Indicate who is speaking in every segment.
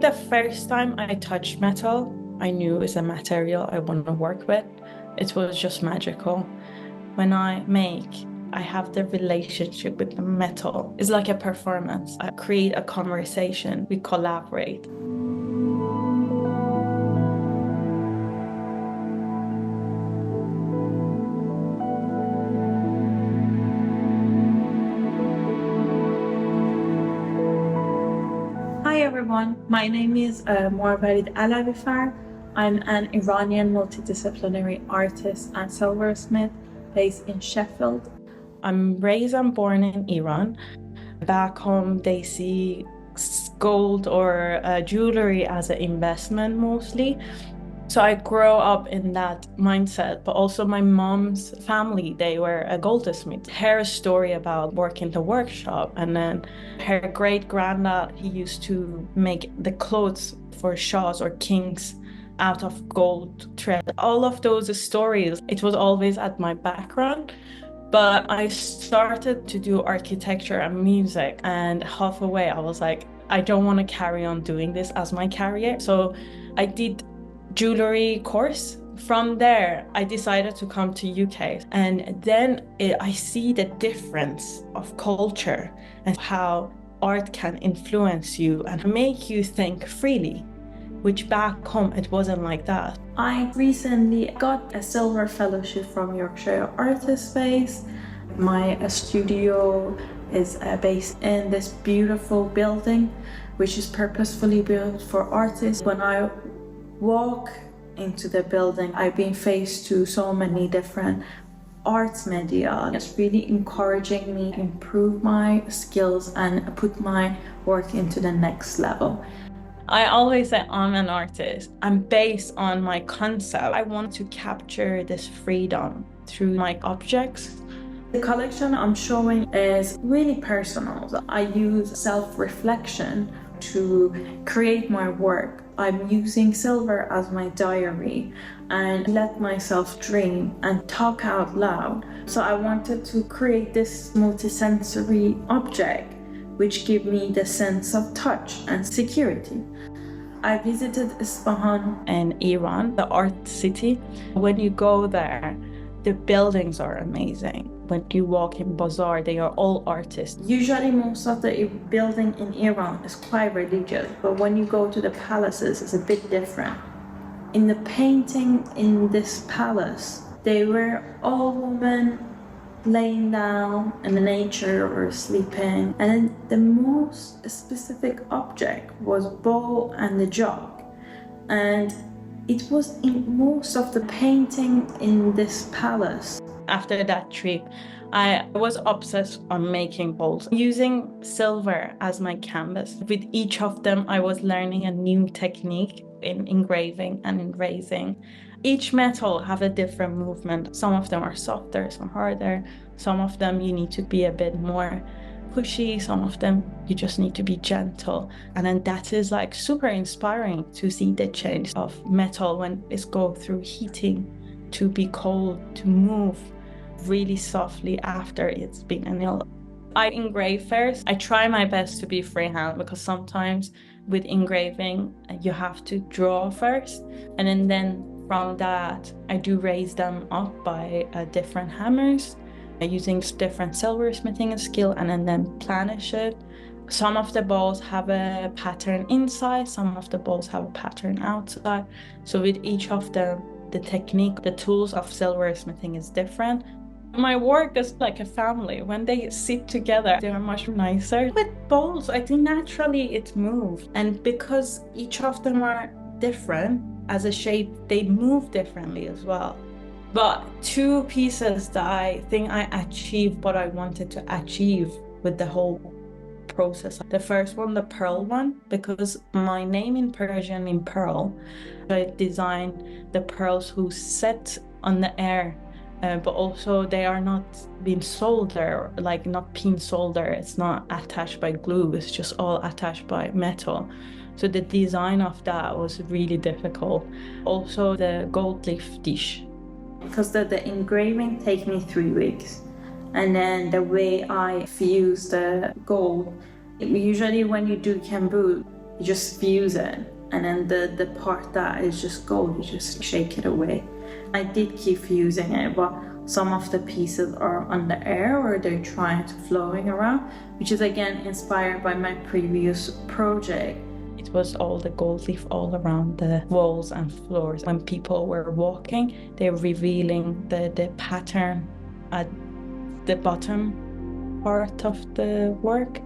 Speaker 1: The first time I touched metal, I knew it's a material I want to work with. It was just magical. When I make, I have the relationship with the metal. It's like a performance. I create a conversation, we collaborate. Hi everyone, my name is Morvarid Alavifard. I'm an Iranian multidisciplinary artist and silversmith based in Sheffield. I'm raised and born in Iran. Back home, they see gold or jewellery as an investment mostly. So I grew up in that mindset, but also my mom's family, they were a goldsmith. Her story about working in the workshop, and then her great-granddad, he used to make the clothes for shahs or kings out of gold thread. All of those stories, it was always at my background. But I started to do architecture and music, and halfway I was like, I don't want to carry on doing this as my career. So I did jewelry course. From there, I decided to come to UK, and then I see the difference of culture and how art can influence you and make you think freely, which back home it wasn't like that. I recently got a silver fellowship from Yorkshire Artspace. My studio is based in this beautiful building, which is purposefully built for artists. When I walk into the building, I've been faced to so many different arts media. It's really encouraging me to improve my skills and put my work into the next level. I always say I'm an artist. I'm based on my concept. I want to capture this freedom through my objects. The collection I'm showing is really personal. I use self-reflection to create my work. I'm using silver as my diary and let myself dream and talk out loud. So I wanted to create this multisensory object which give me the sense of touch and security. I visited Isfahan in Iran, the art city. When you go there, the buildings are amazing. When you walk in bazaar, they are all artists. Usually most of the building in Iran is quite religious, but when you go to the palaces, it's a bit different. In the painting in this palace, they were all women laying down in the nature or sleeping, and then the most specific object was bow and the jug, and it was in most of the painting in this palace. After that trip, I was obsessed on making bowls, using silver as my canvas. With each of them, I was learning a new technique in engraving and in raising. Each metal have a different movement. Some of them are softer, some harder. Some of them you need to be a bit more pushy. Some of them you just need to be gentle. And then that is like super inspiring to see the change of metal when it's go through heating to be cold, to move really softly after it's been annealed. I engrave first. I try my best to be freehand because sometimes with engraving you have to draw first, and then from that I do raise them up by different hammers using different silversmithing skill, and then planish it. Some of the balls have a pattern inside, some of the balls have a pattern outside. So with each of them, the technique, the tools of silversmithing is different. My work is like a family. When they sit together, they are much nicer. With bowls, I think naturally it moves. And because each of them are different as a shape, they move differently as well. But two pieces that I think I achieved what I wanted to achieve with the whole process. The first one, the pearl one, because my name in Persian means pearl. I designed the pearls who set on the air. But also they are not being soldered, like not pin solder. It's not attached by glue, it's just all attached by metal. So the design of that was really difficult. Also the gold leaf dish. Because the engraving take me 3 weeks. And then the way I fuse the gold, usually when you do Imbued, you just fuse it, and then the part that is just gold, you just shake it away. I did keep fusing it, but some of the pieces are on the air or they're trying to flowing around, which is again inspired by my previous project. It was all the gold leaf all around the walls and floors. When people were walking, they're revealing the pattern at the bottom part of the work.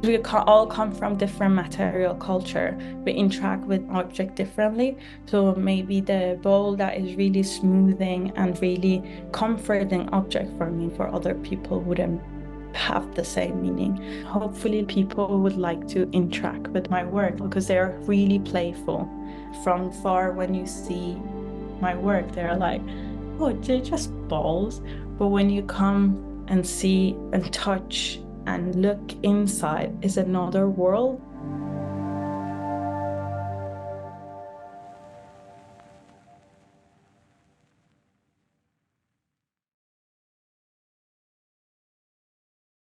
Speaker 1: We all come from different material culture. We interact with object differently. So maybe the bowl that is really smoothing and really comforting object for me, for other people wouldn't have the same meaning. Hopefully people would like to interact with my work because they're really playful. From far, when you see my work, they're like, oh, they're just balls. But when you come and see and touch and look inside, is another world.